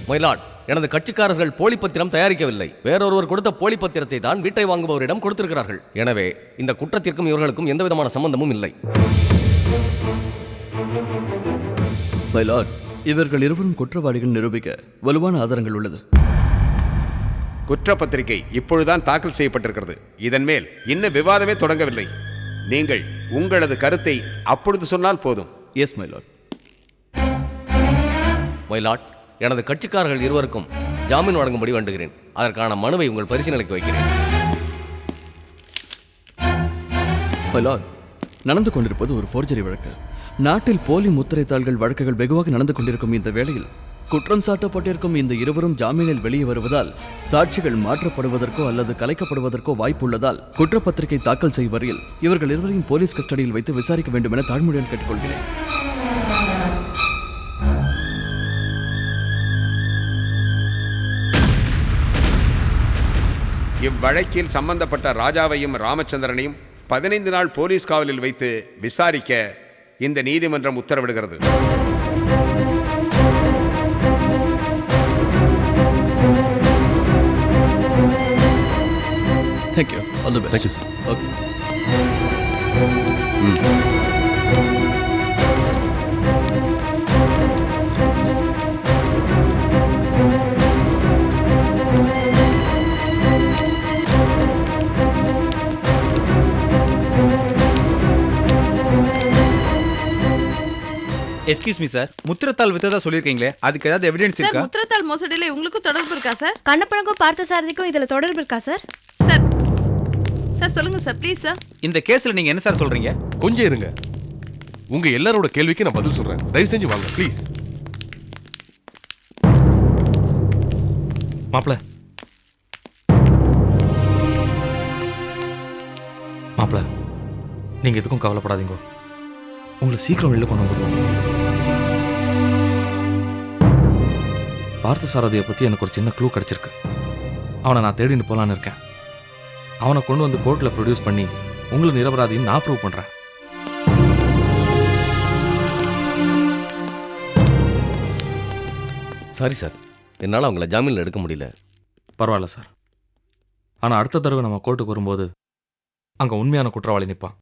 மயிலாட், எனது கட்சிக்காரர்கள் போலி பத்திரம் தயாரிக்கவில்லை. வேறொருவர் கொடுத்த போலி பத்திரத்தை தான் வீட்டை வாங்குபவரிடம் கொடுத்திருக்கிறார்கள். எனவே இந்த குற்றத்திற்கும் இவர்களுக்கும் எந்த விதமான சம்பந்தமும் இல்லை. மயிலாட், இவர்கள் இருவரும் குற்றவாளிகள் நிரூபிக்க வலுவான ஆதாரங்கள் உள்ளது. குற்றப்பத்திரிகை இப்பொழுதுதான் தாக்கல் செய்யப்பட்டிருக்கிறது. இதன் மேல் இன்னும் விவாதமே தொடங்கவில்லை. நீங்கள் உங்களது கருத்தை அப்பொழுது சொன்னால் போதும். எஸ் மயிலாட். மயிலாட், எனது கட்சிக்காரர்கள் இருவருக்கும் ஜாமீன் வழங்கும்படி வேண்டுகிறேன். அதற்கான மனுவை உங்கள் பரிசீலனைக்கு வைக்கிறேன். மயிலாட், நடந்து கொண்டிருப்பது ஒரு ஃபோர்ஜரி வழக்கு. நாட்டில் போலி முத்திரைத்தாள்கள் வழக்குகள் வெகுவாக நடந்து கொண்டிருக்கும் இந்த வேளையில் குற்றம் சாட்டப்பட்டிருக்கும் இந்த இருவரும் ஜாமீனில் வெளியே வருவதால் சாட்சிகள் மாற்றப்படுவதற்கோ அல்லது கலைக்கப்படுவதற்கோ வாய்ப்புள்ளதால் குற்றப்பத்திரிகை தாக்கல் செய்யும் வரையில் இவர்கள் இருவரையும் போலீஸ் கஸ்டடியில் வைத்து விசாரிக்க வேண்டும் என தாழ்மையுடன் கேட்டுக்கொள்கிறேன். இவ்வழக்கில் சம்பந்தப்பட்ட ராஜாவையும் ராமச்சந்திரனையும் 15 நாள் போலீஸ் காவலில் வைத்து விசாரிக்க இந்த நீதிமன்றம் உத்தரவிடுகிறது. Thank you. All the best. Thank you, sir. Okay. Excuse me sir, முத்திரத்தாள் வித்ததா சொல்லியிருக்கீங்களே, அதுக்கு ஏதாவது எவிடன்ஸ் சார், இருக்கா? முத்திரத்தாள் மோசடியில உங்களுக்கு தொடர்பு இருக்கா சார்? கண்ணப்பனுக்கும் பார்த்தசாரதிக்கும் இதுல தொடர்பு இருக்கா சார்? சார் சார் சொல்லுங்க சார், ப்ளீஸ் சார். இந்த கேஸ்ல நீங்க என்ன சார் சொல்றீங்க? கொஞ்சம் இருங்க, உங்க எல்லாரோட கேள்விக்கு நான் பதில் சொல்றேன். தயவு செஞ்சு வாங்க ப்ளீஸ். மாப்பிள மாப்பிள, நீங்க எதுக்கும் கவலைப்படாதீங்க. உங்களை சீக்கிரம் வெளில கொண்டு வந்துடுவோம். பார்த்தசாரதியை பற்றி எனக்கு ஒரு சின்ன க்ளூ கிடச்சிருக்கு. அவனை நான் தேடின்னு போகலான்னு இருக்கேன். அவனை கொண்டு வந்து கோர்ட்டில் ப்ரொடியூஸ் பண்ணி உங்களை நிரபராதின்னு நான் ப்ரூவ் பண்ணுறேன். சாரி சார், என்னால் அவங்கள ஜாமீனில் எடுக்க முடியல. பரவாயில்ல சார். ஆனால் அடுத்த தடவை நம்ம கோர்ட்டுக்கு வரும்போது அங்கே உண்மையான குற்றவாளி நிற்பான்.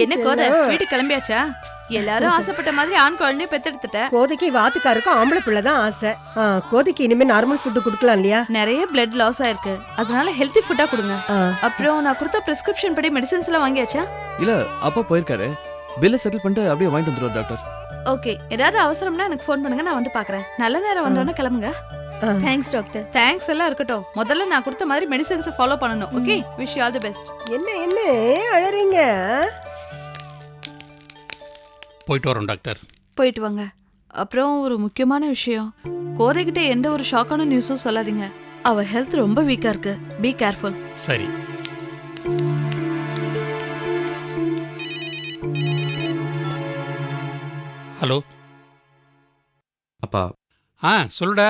என்ன கோதை, வீட்டுக்கு கிளம்பியாச்சா? எல்லாரும் ஆசைப்பட்ட மாதிரி ஆண் குழந்தைய பெத்தெடுத்துட்ட. கோதைக்கு வாத்துக்காருக்கும் ஆம்பளை பிள்ளை தான் ஆசை. கோதைக்கு இனிமே நார்மல் ஃபுட் கொடுக்கலாம் இல்லையா? நிறைய பிளட் லாஸ் ஆயிருக்கு, அதனால ஹெல்தி ஃபுட்டா கொடுங்க. அப்புறம் நான் கொடுத்த பிரிஸ்கிரிப்ஷன் படி மெடிசன்ஸ் எல்லாம் வாங்கியாச்சா? இல்ல, அப்பா போயிருக்காரு. பில்லை செட்டில் பண்ணிட்டு அப்படியே வாங்கிட்டு வந்துடுவோம் டாக்டர். ஓகே, ஏதாவது அவசரம்னா எனக்கு ஃபோன் பண்ணுங்க, நான் வந்து பாக்குறேன். நல்ல நேரம் வந்தோடனே கிளம்புங்க. Thanks doctor. தேங்க்ஸ் எல்லாம் இருக்கட்டும், முதல்ல நான் கொடுத்த மாதிரி மெடிசன்ஸ் ஃபாலோ பண்ணணும். Okay, wish you all the best. என்ன அழறீங்க? போயிட்டு வரோம் டாக்டர். போயிட்டு வாங்க. அப்புறம் ஒரு முக்கியமான விஷயம், கோதைகிட்ட எந்த ஒரு ஷாக்கான நியூஸும் சொல்லாதீங்க. அவ ஹெல்த் ரொம்ப வீக்கா இருக்கு. Be careful. சரி. ஹலோ. அப்பா. சொல்லுடா.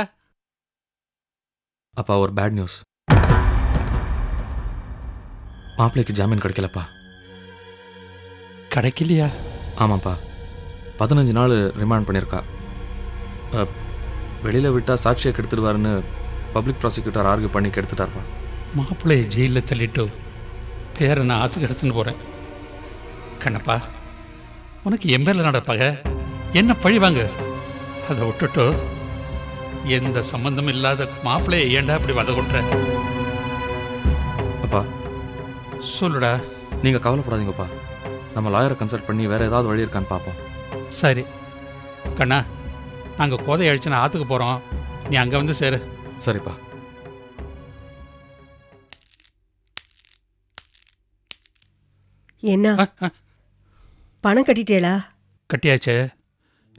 அப்பா, ஒரு பேட் நியூஸ். மாப்பிள்ளைக்கு ஜாமீன் கிடைக்கலப்பா. கிடைக்கலையா? ஆமாப்பா, 15 நாள் ரிமாண்ட் பண்ணியிருக்கா. வெளியில் விட்டால் சாட்சியை கெடுத்துடுவாருன்னு பப்ளிக் ப்ராசிக்யூட்டர் ஆர்கியூ பண்ணி கெடுத்துட்டார்ப்பா. மாப்பிள்ளையை ஜெயிலில் தள்ளிட்டு பேரை நான் ஆற்றுக்கு எடுத்துன்னு போகிறேன். கண்ணப்பா, உனக்கு எம்பேல நடப்பாங்க, என்ன பழிவாங்க. அதை விட்டுட்டு எந்த சம்பந்தம் இல்லாத மாப்பிள்ளையை ஏண்டா அப்படி வத கொட்டுற? அப்பா சொல்லுடா. நீங்கள் கவலைப்படாதீங்கப்பா, நம்ம லாயரை கன்சல்ட் பண்ணி வேறு ஏதாவது வழி இருக்கான்னு பார்ப்போம். சரி கண்ணா, நாங்கள் கோதை அழிச்சு நான் ஆற்றுக்கு போகிறோம், நீ அங்கே வந்து சேரு. சரிப்பா. என்ன பணம் கட்டிட்டேளா? கட்டியாச்சு,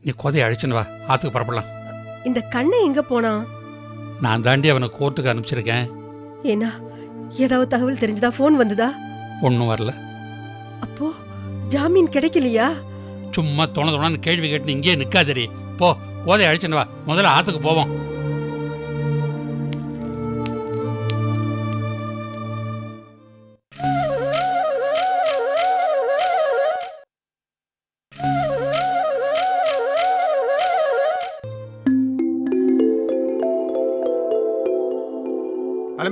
நீ கோதையை அழிச்சுன்னு வா, ஆற்றுக்கு புறப்படலாம். இந்த கண்ணை எங்க போனா? நான் தாண்டி அவனை கோர்ட்டுக்கு அனுப்பிச்சிருக்கேன். ஏன்னா ஏதாவது தகவல் தெரிஞ்சதா? ஃபோன் வந்ததா? ஒன்றும் வரல. அப்போ ஜாமீன் கிடைக்கலையா? சும்மா தோணன்னு கேள்வி கேட்டு இங்கேயே நிற்காதடி. போ, கோதையை அழிச்சுன்னு வா, முதல்ல ஆற்றுக்கு போவோம்.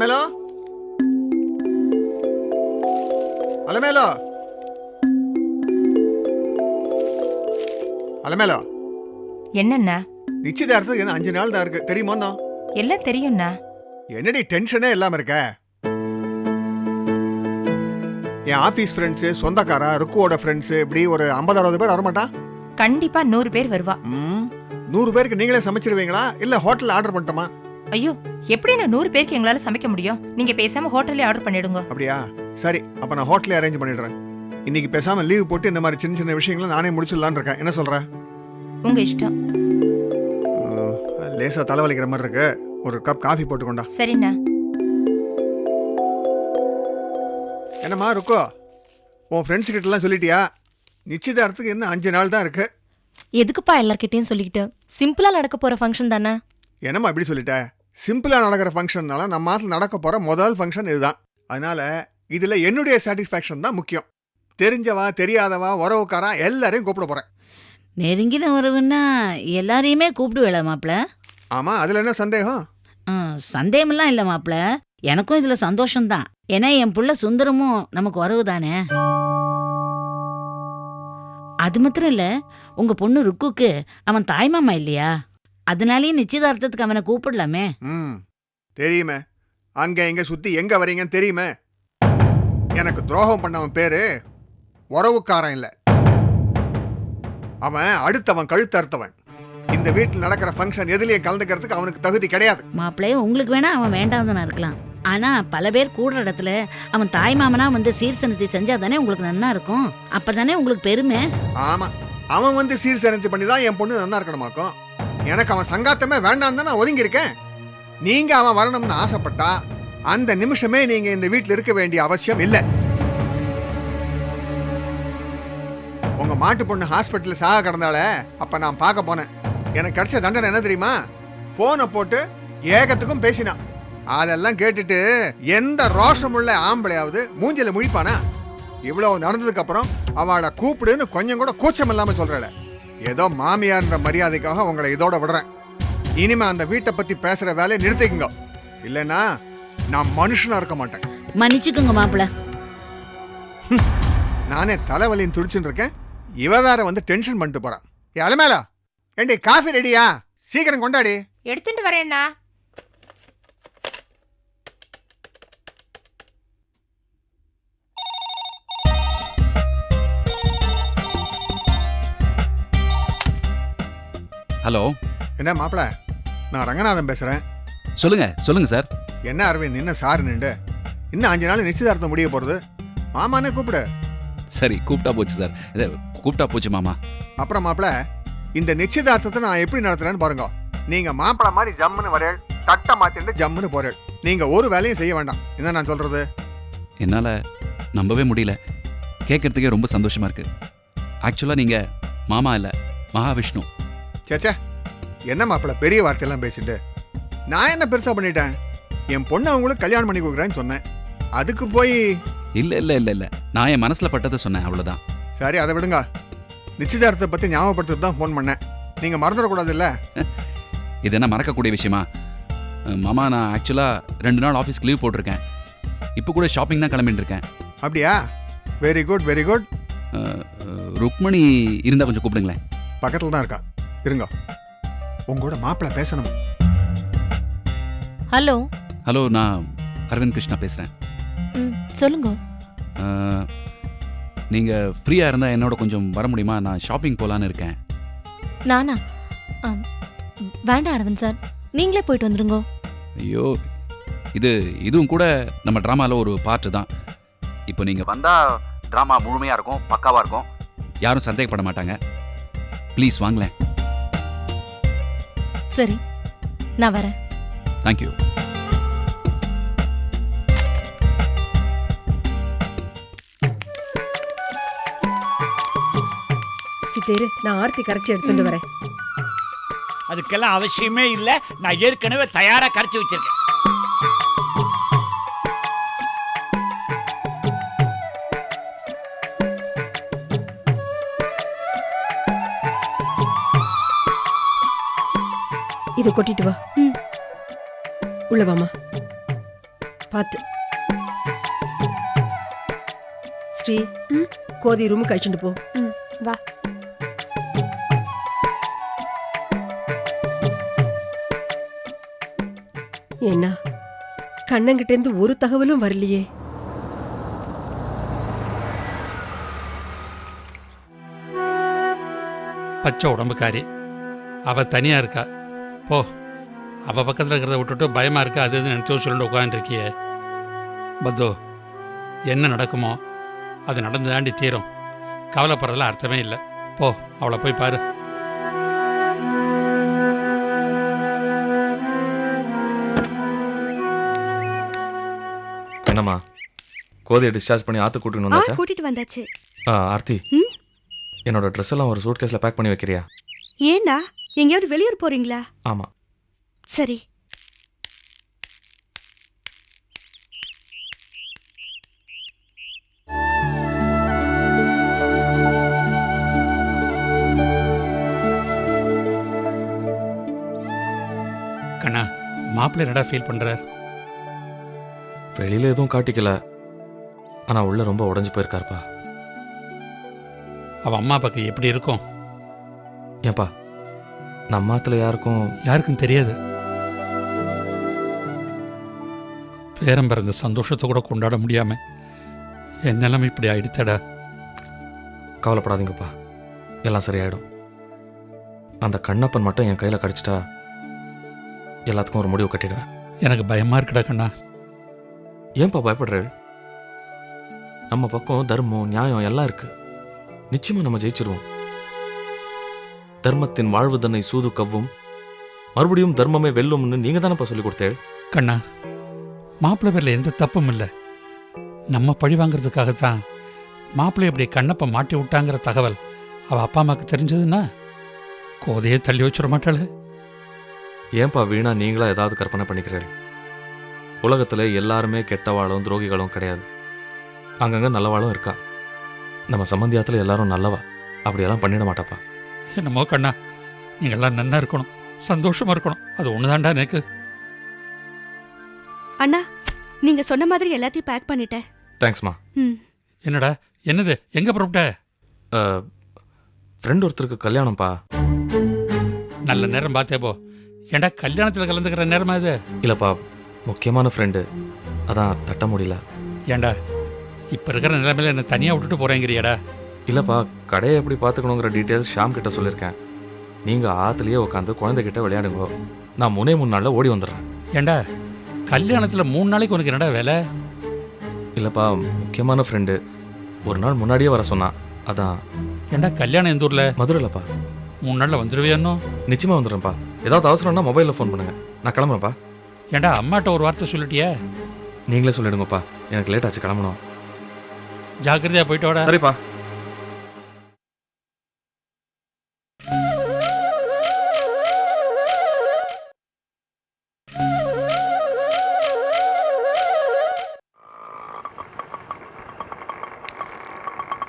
அலமேலோ அலமேலோ அலமேலோ என்னண்ணா? நிச்சயதார்த்தத்துக்கு என்ன 5 நாள் தான் இருக்கு தெரியுமோண்ணா? எல்லாம் தெரியும்ண்ணா. என்னடி டென்ஷனே இல்லாம இருக்க? என் ஆபீஸ் ஃப்ரெண்ட்ஸு, சொந்தக்காரா, ருக்குவோட ஃப்ரெண்ட்ஸு, இப்படி ஒரு 50-60 பேர் வரமாட்டா? கண்டிப்பா 100 பேர் வருவா. 100 பேருக்கு நீங்களே சமைச்சிருவீங்களா இல்ல ஹோட்டல்ல ஆர்டர் பண்ணட்டுமா? ஐயோ, எப்படி நான் 100 பேருக்கு எங்களால சமைக்க முடியும்? நீங்க பேசாம ஹோட்டல்லே ஆர்டர் பண்ணிடுங்க. அப்படியா? சரி, அப்ப நான் ஹோட்டலே அரேஞ்ச் பண்ணிடுறேன். இன்னைக்கு பேசாம லீவ் போட்டு இந்த மாதிரி சின்ன சின்ன விஷயங்களை நானே முடிச்சிடலான்னு இருக்கேன். என்ன சொல்ற? உங்க இஷ்டம். லேசா தலைவலிக்கிற மாதிரி இருக்கு, ஒரு கப் காஃபி போட்டு கொண்டா. சரிண்ணா. என்னம்மா ருக்கோ, உன் ஃப்ரெண்ட்ஸ் கிட்ட எல்லாம் சொல்லிட்டியா? நிச்சயதார்த்தத்துக்கு என்ன 5 நாள் தான் இருக்கு. எதுக்குப்பா எல்லார்கிட்டயும் சொல்லிக்கிட்டு? சிம்பிளா நடக்க போற ஃபங்க்ஷன் தானே. என்னம்மா இப்படி சொல்லிட்ட? சிம்பிளா நடக்கிற ஃபங்க்ஷன்னால நம்ம மாதத்துல நடக்க போற முதல் ஃபங்க்ஷன் இதுதான். அதனால இதுல என்னுடைய சாட்டிஸ்ஃபேக்ஷன் தான் முக்கியம். தெரிஞ்சவா தெரியாதவா உறவுக்காரா எல்லாரையும் கூப்பிட போறேன். நெருங்கின உறவுன்னா எல்லாரையுமே கூப்பிடுவேல மாப்பிள்ள. ஆமா, அதுல என்ன சந்தேகம்? சந்தேகமெல்லாம் இல்லை மாப்பிள்ள, எனக்கும் இதுல சந்தோஷம்தான். ஏன்னா என் புள்ள சுந்தரமும் நமக்கு உறவு தானே. அது மாத்திரம் இல்ல, உங்க பொண்ணு ருக்குக்கு அவன் தாய்மாமா இல்லையா, அதனாலேயே நிச்சயதார்த்தத்துக்கு அவனை கூப்பிடலாமே. தெரியுமே, அங்க எங்க சுத்தி எங்க வரீங்கன்னு தெரியுமே. எனக்கு துரோகம் பண்ணவன் பேரு உறவுக்காரன் இல்ல, அவன் அடுத்தவன் கழுத்தறுத்தவன். இந்த வீட்டில் நடக்கிற ஃபங்க்ஷன் எதுலயே கலந்துக்கிறதுக்கு அவனுக்கு தகுதி கிடையாது. மாப்பிள்ளையே உங்களுக்கு வேணா அவன் வேண்டாம்னு இருக்கலாம், ஆனா பல பேர் கூடுற இடத்துல அவன் தாய் மாமனா வந்து சீர்சனத்தை செஞ்சா தானே உங்களுக்கு நன்னா இருக்கும். அப்பதானே உங்களுக்கு பெருமை. ஆமா, அவன் வந்து சீர்சனத்தை பண்ணி தான் என் பொண்ணு நன்னா இருக்கணுமாக்கும். எனக்கு அவன் சங்காத்தமே வேண்டாம் தான் நான் ஒதுங்கி இருக்கேன். நீங்க அவன் வரணும்னு ஆசைப்பட்டா அந்த நிமிஷமே நீங்க இந்த வீட்டில் இருக்க வேண்டிய அவசியம் இல்லை. உங்க மாட்டு பொண்ணு ஹாஸ்பிட்டல் சாக கிடந்தால அப்ப நான் பார்க்க போனேன். எனக்கு கிடைச்ச தண்டனை என்ன தெரியுமா? போனை போட்டு ஏகத்துக்கும் பேசினான். அதெல்லாம் கேட்டுட்டு எந்த ரோஷமுள்ள ஆம்பளையாவது மூஞ்சில முழிப்பானா? இவ்வளவு நடந்ததுக்கு அப்புறம் அவளை கூப்பிடுன்னு கொஞ்சம் கூட கூச்சம் இல்லாம சொல்றல. ஏதோ மாமியார்ன்ற மரியாதைக்காக உங்களை இதோட விடுறேன். இனிமே அந்த வீட்டை பத்தி பேசுற வேலையை நிறுத்திக்குங்க, இல்லைன்னா நான் மனுஷனா இருக்க மாட்டேன். மன்னிச்சுக்குங்க மாப்பிள்ள. நானே தலைவலின்னு துடிச்சுட்டு இருக்கேன், இவ வேற வந்து டென்ஷன் பண்ணிட்டு போறான். அலமேலா, ஏண்டி காஃபி ரெடியா? சீக்கிரம் கொண்டாடி. எடுத்துட்டு வரேன்னா. ஹலோ. என்ன மாப்பிள, நான் ரங்கநாதன் பேசுறேன். சொல்லுங்க சொல்லுங்க சார். என்ன அரவிந்த், என்ன சார் நின்று இன்னும் 5 நாள் நிச்சயதார்த்தம் முடிய போறது. மாமானே கூப்பிடு. சரி, கூப்பிட்டா போச்சு சார். கூப்பிட்டா போச்சு மாமா. அப்புறம் மாப்பிள, இந்த நிச்சயதார்த்தத்தை நான் எப்படி நடத்துறேன்னு பாருங்க. நீங்க மாப்பிள மாதிரி ஜம்முன்னு வரேள், தட்டை மாத்திட்டு ஜம்முன்னு போறேள். நீங்க ஒரு வேலையும் செய்ய வேண்டாம். என்ன நான் சொல்றது? என்னால நம்பவே முடியல, கேட்கறதுக்கே ரொம்ப சந்தோஷமா இருக்கு. ஆக்சுவலா நீங்க மாமா இல்ல, மகாவிஷ்ணு. சேச்சே, என்ன மாப்பிள பெரிய வார்த்தையெல்லாம் பேசிட்டு? நான் என்ன பெருசா பண்ணிட்டேன்? என் பொண்ணு அவங்களுக்கு கல்யாணம் பண்ணி கொடுக்குறேன்னு சொன்னேன், அதுக்கு போய் இல்ல இல்ல இல்ல இல்ல நான் என் மனசுல பட்டதை சொன்னேன், அவ்வளவுதான். சரி, அதை விடுங்க. நிச்சயதார்த்தத்தை பத்தி ஞாபகப்படுத்துறது தான் ஃபோன் பண்ணேன். நீங்க மறந்துடக்கூடாது இல்ல? இது என்ன மறக்கக்கூடிய விஷயமா? மாமா, நான் ஆக்சுவலா 2 நாள் ஆஃபீஸ்க்கு லீவ் போட்டிருக்கேன். இப்போ கூட ஷாப்பிங் தான் கிளம்பிட்டு இருக்கேன். அப்படியா? Very good very good. Rukmini இருந்தா கொஞ்சம் கூப்பிடுங்களேன். பக்கத்துல தான் இருக்கா, இருங்க. உங்களோட மாப்பிள்ள பேசணும். ஹலோ. ஹலோ, நான் அரவிந்த் கிருஷ்ணா பேசுறேன். சொல்லுங்க. நீங்க ஃப்ரீயா இருந்தா என்னோட கொஞ்சம் வர முடியுமா? நான் ஷாப்பிங் போலான்னு இருக்கேன். நானா? வேண்டாம் அரவிந்த் சார், நீங்களே போயிட்டு வந்துருங்க. ஐயோ, இதுவும் கூட நம்ம ட்ராமாவில் ஒரு பார்ட்டு தான். இப்போ நீங்கள் வந்தால் ட்ராமா முழுமையாக இருக்கும், பக்காவாக இருக்கும், யாரும் சந்தேகப்பட மாட்டாங்க. ப்ளீஸ் வாங்களேன். சரி, நான் வரேன். தேங்க்யூ. சித்தேரு, நான் ஆர்த்தி கரைச்சி எடுத்துட்டு வரேன். அதுக்கெல்லாம் அவசியமே இல்லை, நான் ஏற்கனவே தயாரா கரைச்சி வச்சிருக்கேன். இது கொட்டிட்டு வா. உள்ள வாமா. பார்த்து. ஸ்ரீ கோதி ரூம் கழிச்சுட்டு போ. வா. என்ன கண்ணங்கிட்ட இருந்து ஒரு தகவலும் வரலையே. பச்சை உடம்புக்காரி அவ தனியா இருக்கா. போ, அவ பக்கத்தில் இருக்கிறத விட்டுட்டு பயமா இருக்கா அது இது நினைச்சு சொல்லிட்டு உட்காந்துருக்கியே. பத்தோ, என்ன நடக்குமோ அது நடந்து தாண்டி தீரும். கவலைப்படுறதுல அர்த்தமே இல்லை. போ, அவளை போய் பாரு. என்னம்மா, கோதையை டிஸ்சார்ஜ் பண்ணி ஆற்று கூட்டின்னு வந்தாச்சா? கூட்டிட்டு வந்தாச்சு. ஆர்த்தி, என்னோட ட்ரெஸ் எல்லாம் ஒரு சூட் கேஸில் பேக் பண்ணி வைக்கிறியா? ஏண்டா, எங்கேயாவது வெளியூர் போறீங்களா? ஆமாம். சரி. கண்ணா, மாப்பிள்ளை என்னடா ஃபீல் பண்ணுறார்? வெளியில் எதுவும் காட்டிக்கல, ஆனால் உள்ள ரொம்ப உடஞ்சி போயிருக்காருப்பா. அவன் அம்மா அப்பாக்கு எப்படி இருக்கும்? ஏன்பா, நம்மாத்துல யாருக்கும் தெரியாது. பேரம் பிறந்த சந்தோஷத்தை கூட கொண்டாட முடியாம என் நிலைமை இப்படி ஆயிடுத்தடா. கவலைப்படாதீங்கப்பா, எல்லாம் சரியாயிடும். அந்த கண்ணப்பன் மட்டும் என் கையில் கடிச்சிட்டா எல்லாத்துக்கும் ஒரு முடிவு கட்டிடுவேன். எனக்கு பயமா இருக்குடா கண்ணா. ஏன்பா பயப்படுறாரு? நம்ம பக்கம் தர்மம் நியாயம் எல்லாம் இருக்கு. நிச்சயமா நம்ம ஜெயிச்சிருவோம். தர்மத்தின் வாழ்வு தன்னை சூது கவ்வும், மறுபடியும் தர்மமே வெல்லும்னு நீங்க தானப்பா சொல்லி கொடுத்தேள். கண்ணா, மாப்பிள்ளை பேர்ல எந்த தப்பும் இல்லை. நம்ம பழி வாங்குறதுக்காகத்தான் மாப்பிள்ளை இப்படி கண்ணப்ப மாட்டி விட்டாங்கிற தகவல் அவ அப்பா அம்மாவுக்கு தெரிஞ்சதுன்னா கோதையே தள்ளி வச்சிட மாட்டாளு. ஏன்பா வீணா நீங்களா ஏதாவது கற்பனை பண்ணிக்கிறீர்கள்? உலகத்துல எல்லாருமே கெட்டவாளும் துரோகிகளும் கிடையாது. அங்கங்க நல்லவாளும் இருக்கா. நம்ம சம்பந்தியாத்துல எல்லாரும் நல்லவா. அப்படியெல்லாம் பண்ணிட மாட்டாப்பா. என்னமோ கண்ணா, நீங்கள்லாம் நன்னா இருக்கணும், சந்தோஷமா இருக்கணும். அது ஒண்ணுதான்டா எனக்கு. அண்ணா, நீங்க சொன்ன மாதிரி எல்லாத்தையும் பேக் பண்ணிட்டேன். தேங்க்ஸ்மா. என்னடா, என்னது, எங்க புறப்பட்ட? ஃப்ரெண்ட் ஒருத்தருக்கு கல்யாணம்ப்பா. நல்ல நேரம் பார்த்தே போ. ஏண்டா, கல்யாணத்தில் கலந்துக்கிற நேரமா இது? இல்லப்பா, முக்கியமான ஃப்ரெண்டு, அதான் தட்ட முடியல. ஏண்டா, இப்போ இருக்கிற நிலைமையில என்ன தனியாக விட்டுட்டு போறேங்கிறியாடா? இல்லப்பா, கடையை எப்படி பார்த்துக்கணுங்கிற டீட்டெயில்ஸ் ஷாம் கிட்ட சொல்லியிருக்கேன். நீங்கள் ஆற்றுலேயே உட்காந்து குழந்தைகிட்ட விளையாடுங்க. நான் 3 நாளில் ஓடி வந்துடுறேன். ஏண்டா, கல்யாணத்தில் 3 நாளைக்கு உனக்கு என்னடா வேலை? இல்லைப்பா, முக்கியமான ஃப்ரெண்டு, ஒரு நாள் முன்னாடியே வர சொன்னான், அதான். ஏண்டா, கல்யாணம் எந்த ஊரில்? மதுரைலப்பா. 3 நாளில் வந்துடுவியானோ? நிச்சயமாக வந்துடுறேன்ப்பா. ஏதாவது அவசரம்னா மொபைலில் ஃபோன் பண்ணுங்க, நான் கிளம்புறேன்ப்பா. ஏண்டா, அம்மாட்ட ஒரு வார்த்தை சொல்லிட்டியா? நீங்களே சொல்லிடுங்கப்பா, எனக்கு லேட் ஆச்சு, கிளம்பணும். ஜாக்கிரதையா போயிட்டு வாடா. சரிப்பா.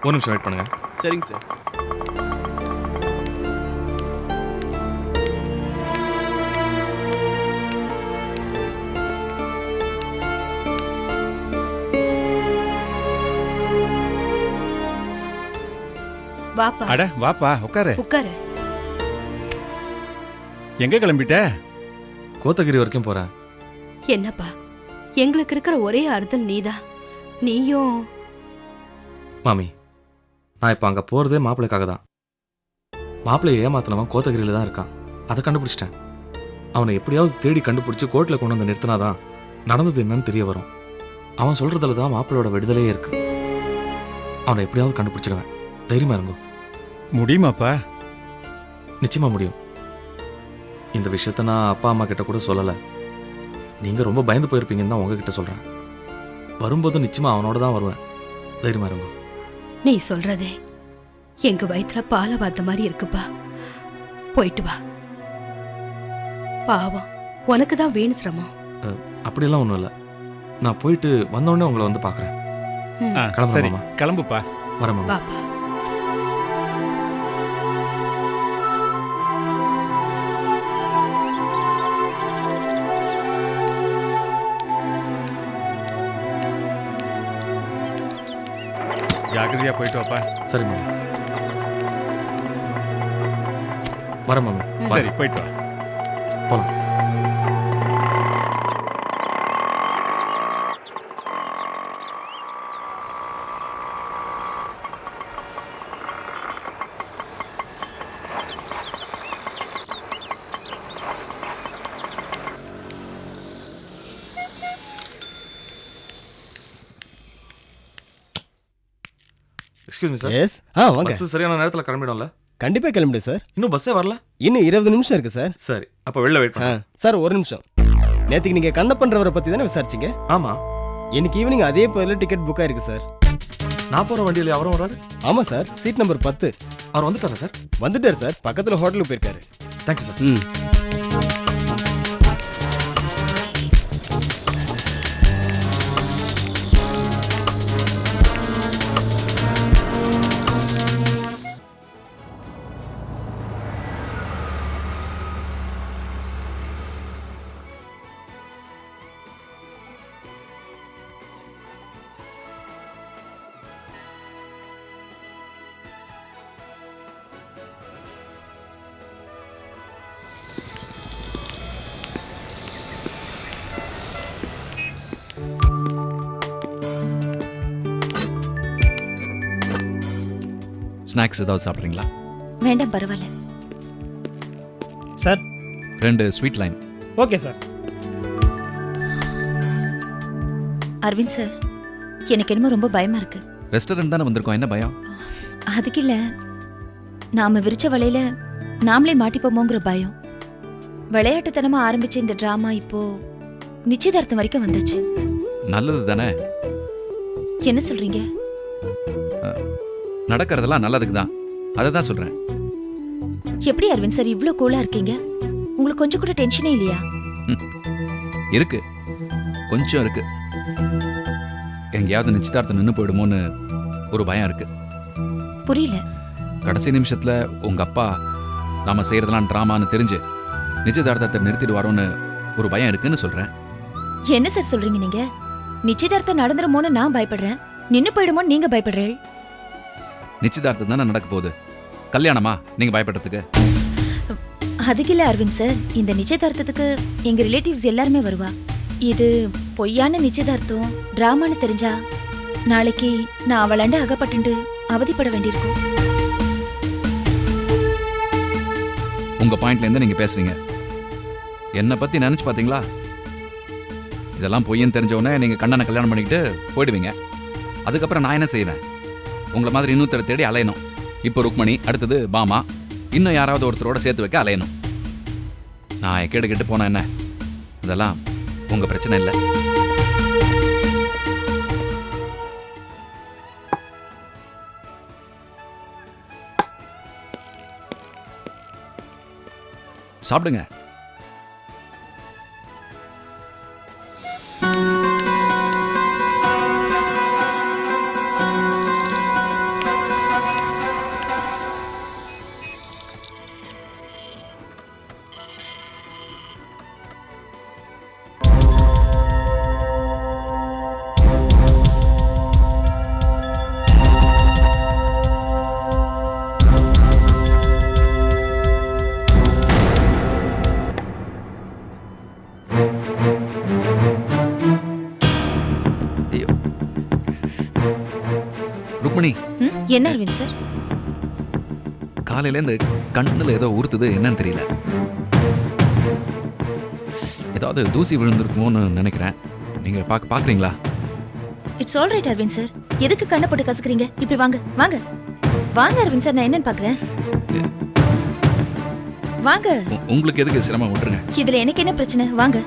ஒரு நிமிஷம் வெயிட் பண்ணுங்க. சரிங்க சார். வாப்பா. அட வாப்பா, உட்காரு. உட்காரு. எங்க கிளம்பிட்ட? கோத்தகிரி வரைக்கும் போறேன். என்னப்பா, எங்களுக்கு இருக்கிற ஒரே ஆறுதல் நீதான். நீயும் மாமி, நான் இப்போ அங்கே போகிறதே மாப்பிள்ளைக்காக தான். மாப்பிள்ளையை ஏமாத்தினவன் கோத்தகிரியில் தான் இருக்கான். அதை கண்டுபிடிச்சிட்டேன். அவனை எப்படியாவது தேடி கண்டுபிடிச்சி கோர்ட்டில் கொண்டு வந்து நிறுத்தினாதான் நடந்தது என்னன்னு தெரிய வரும். அவன் சொல்கிறதுல தான் மாப்பிள்ளையோட விடுதலையே இருக்கு. அவனை எப்படியாவது கண்டுபிடிச்சிடுவேன். தைரியமா இருங்கோ. முடியுமாப்பா? நிச்சயமா முடியும். இந்த விஷயத்த நான் அப்பா அம்மா கிட்ட கூட சொல்லலை. நீங்கள் ரொம்ப பயந்து போயிருப்பீங்கன்னு தான் உங்ககிட்ட சொல்கிறேன். வரும்போது நிச்சயமா அவனோட தான் வருவேன். தைரியமா இருங்கோ. நீ சொல்றதே எங்க வயிற்றுல பாலை வாத்த மாதிரி இருக்குப்பா. போயிட்டு வா. பாவம், உனக்கு தான் வீண் சிரமம். அப்படியெல்லாம் ஒன்றும் இல்லை. நான் போயிட்டு வந்தோடனே உங்களை வந்து பார்க்குறேன். கிளம்புறேன். கிளம்புப்பா. வரேன் மாமா. பாப்பா. ஜாக்கிரதையா போயிட்டு வாப்பா. சரி மாமி. வரேன் மாமி. சரி போயிட்டு வா. போலாம். Excuse me sir. எஸ் வாங்க. பஸ் சரியான நேரத்தில் கிளம்பிடும்ல? கண்டிப்பா கிளம்பிடு சார். இன்னும் பஸ்ஸே வரல? இன்னும் 20 நிமிஷம் இருக்கு சார். சரி அப்போ வெளில வெயிட் பண்ணு. சார் ஒரு நிமிஷம். நேற்றுக்கு நீங்க கண்ணப்பன்றவரை பத்தி தானே விசாரிச்சீங்க? ஆமா. இன்னைக்கு ஈவினிங் அதே பேர்ல டிக்கெட் புக் ஆயிருக்கு சார். நான் போற வண்டியில் அவரும் வராரு? ஆமா சார், சீட் நம்பர் 10. அவர் வந்துட்டாரா சார்? வந்துட்டார் சார், பக்கத்துல ஹோட்டலுக்கு போயிருக்காரு. Thank you sir. ஸ்நாக்ஸ் ஏதாவது சாப்பிட்றீங்களா? வேண்டாம் பரவாயில்ல sir. 2 sweet line. Okay sir. Aravind sir, எனக்கு என்னமோ ரொம்ப பயமா இருக்கு. ரெஸ்டாரண்ட் தானே வந்திருக்கோம், என்ன பயம்? அதுக்கு இல்ல, நாம விரிச்ச வலையில நாமளே மாட்டிப்போமோங்கிற பயம். விளையாட்டுத்தனமா ஆரம்பிச்ச இந்த டிராமா இப்போ நிச்சயதார்த்தம் வரைக்கும் வந்துச்சு. நல்லது தானே. என்ன சொல்றீங்க? நடக்கிறதெல்லாம் நல்லதுக்கு தான், அதை தான் சொல்கிறேன். எப்படி அரவிந்த் சார் இவ்வளோ கூலா இருக்கீங்க? உங்களுக்கு கொஞ்சம் கூட டென்ஷனே இல்லையா? இருக்கு, கொஞ்சம் இருக்கு. எங்கேயாவது நிச்சயதார்த்தம் நின்று போயிடுமோன்னு ஒரு பயம் இருக்கு. புரியல. கடைசி நிமிஷத்தில் உங்கள் அப்பா நாம் செய்கிறதெல்லாம் ட்ராமான்னு தெரிஞ்சு நிச்சயதார்த்தத்தை நிறுத்திடுவாரோன்னு ஒரு பயம் இருக்குன்னு சொல்கிறேன். என்ன சார் சொல்றீங்க நீங்க? நிச்சயதார்த்தம் நடந்துருமோன்னு நான் பயப்படுறேன், நின்று போயிடுமோன்னு நீங்க பயப்படுறேன். நிச்சயதார்த்தம் தானே நடக்க போகுது, கல்யாணமா நீங்கள் பயப்படுறதுக்கு? அதுக்கு இல்ல அரவிந்த் சார், இந்த நிச்சயதார்த்தத்துக்கு எங்க ரிலேட்டிவ்ஸ் எல்லாருமே வருவா. இது பொய்யான நிச்சயதார்த்தம் டிராமான்னு தெரிஞ்சா நாளைக்கு நான் அவளாண்ட அகப்பட்டு அவதிப்பட வேண்டியிருக்கும். உங்கள் பாயிண்ட்லேருந்து நீங்கள் பேசுறீங்க. என்னை பற்றி நினச்சி பார்த்தீங்களா? இதெல்லாம் பொய்யன்னு தெரிஞ்சவொடனே நீங்கள் கண்ணனை கல்யாணம் பண்ணிக்கிட்டு போயிடுவீங்க. அதுக்கப்புறம் நான் என்ன செய்வேன்? உங்களை மாதிரி இன்னொருத்தரை தேடி அலையணும். இப்போ ருக்மணி, அடுத்தது பாமா, இன்னும் யாராவது ஒருத்தரோட சேர்த்து வைக்க அலையணும். நான் கேடு கெட்டு போனா என்ன? இதெல்லாம் உங்கள் பிரச்சனை இல்லை. சாப்பிடுங்க. ருக்மணி, என்ன அரவிந்த் சார்? காலையிலேருந்து கண்ணில் ஏதோ உறுத்துது, என்னன்னு தெரியல. ஏதாவது தூசி விழுந்திருக்குமோன்னு நினைக்கிறேன். நீங்கள் பார்க்குறீங்களா? It's all right Aravind sir. எதுக்கு கண்ணை போட்டு கசக்குறீங்க? இப்படி வாங்க வாங்க வாங்க அரவிந்த் சார், நான் என்னன்னு பார்க்குறேன். வாங்க. உங்களுக்கு எதுக்கு சிரமம்? விட்டுருங்க. இதுல எனக்கு என்ன பிரச்சனை? வாங்க.